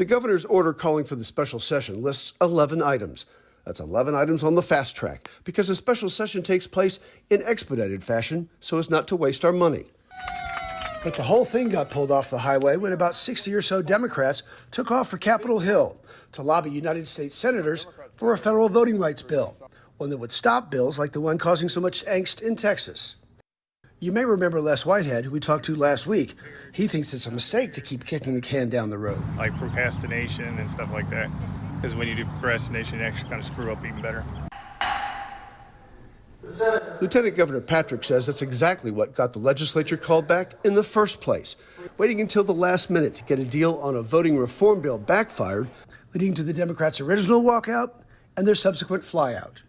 The governor's order calling for the special session lists 11 items. That's 11 items on the fast track because a special session takes place in expedited fashion so as not to waste our money. But the whole thing got pulled off the highway when about 60 or so Democrats took off for Capitol Hill to lobby United States senators for a federal voting rights bill, one that would stop bills like the one causing so much angst in Texas. You may remember Les Whitehead, who we talked to last week. He thinks it's a mistake to keep kicking the can down the road. Like procrastination and stuff like that. Because when you do procrastination, you actually kind of screw up even better. Lieutenant Governor Patrick says that's exactly what got the legislature called back in the first place. Waiting until the last minute to get a deal on a voting reform bill backfired, leading to the Democrats' original walkout and their subsequent flyout.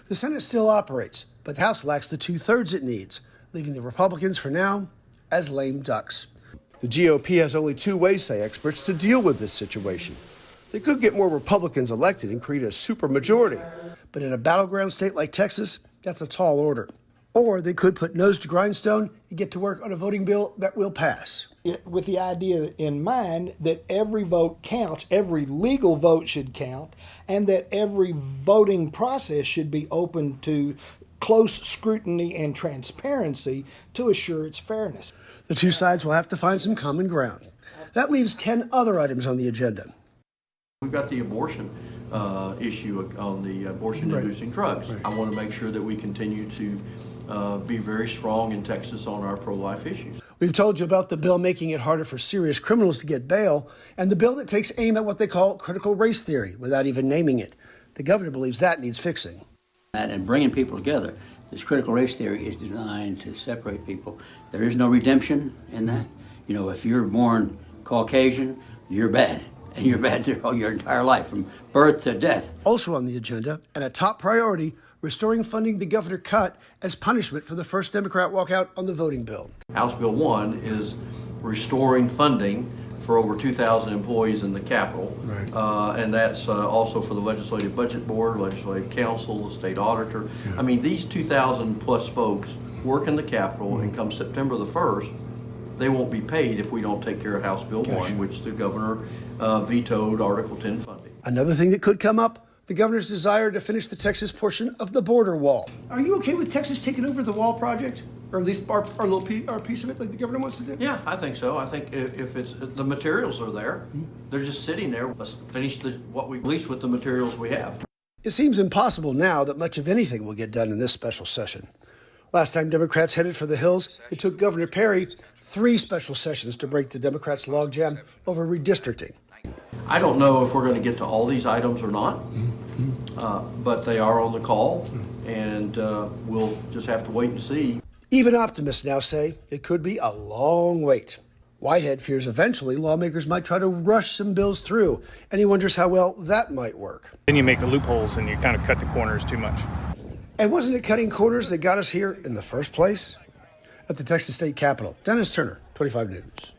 The Senate still operates, but the House lacks the 2/3 it needs, leaving the Republicans, for now, as lame ducks. The GOP has only two ways, say experts, to deal with this situation. They could get more Republicans elected and create a supermajority. But in a battleground state like Texas, that's a tall order. Or they could put nose to grindstone and get to work on a voting bill that will pass. With the idea in mind that every vote counts, every legal vote should count, and that every voting process should be open to close scrutiny and transparency to assure its fairness. The two sides will have to find some common ground. That leaves 10 other items on the agenda. We've got the abortion issue on the abortion-inducing drugs. Right. I want to make sure that we continue to be very strong in Texas on our pro-life issues. We've told you about the bill making it harder for serious criminals to get bail, and the bill that takes aim at what they call critical race theory without even naming it. The governor believes that needs fixing. And bringing people together. This critical race theory is designed to separate people. There is no redemption in that. You know, if you're born Caucasian, you're bad. And you're bad through your entire life, from birth to death. Also on the agenda, and a top priority, restoring funding the governor cut as punishment for the first Democrat walkout on the voting bill. House Bill 1 is restoring funding for over 2,000 employees in the Capitol. Right. And that's also for the Legislative Budget Board, Legislative Council, the State Auditor. Yeah. I mean, these 2,000 plus folks work in the Capitol, and come September the 1st, they won't be paid if we don't take care of House Bill 1, which the governor vetoed Article 10 funding. Another thing that could come up, the governor's desire to finish the Texas portion of the border wall. Are you okay with Texas taking over the wall project? Or at least our piece of it, like the governor wants to do? Yeah, I think so. I think if it's the materials are there, they're just sitting there. Let's finish what we released with the materials we have. It seems impossible now that much of anything will get done in this special session. Last time Democrats headed for the hills, it took Governor Perry 3 special sessions to break the Democrats' logjam over redistricting. I don't know if we're going to get to all these items or not, but they are on the call, and we'll just have to wait and see. Even optimists now say it could be a long wait. Whitehead fears eventually lawmakers might try to rush some bills through, and he wonders how well that might work. Then you make loopholes and you kind of cut the corners too much. And wasn't it cutting corners that got us here in the first place? At the Texas State Capitol, Dennis Turner, 25 News.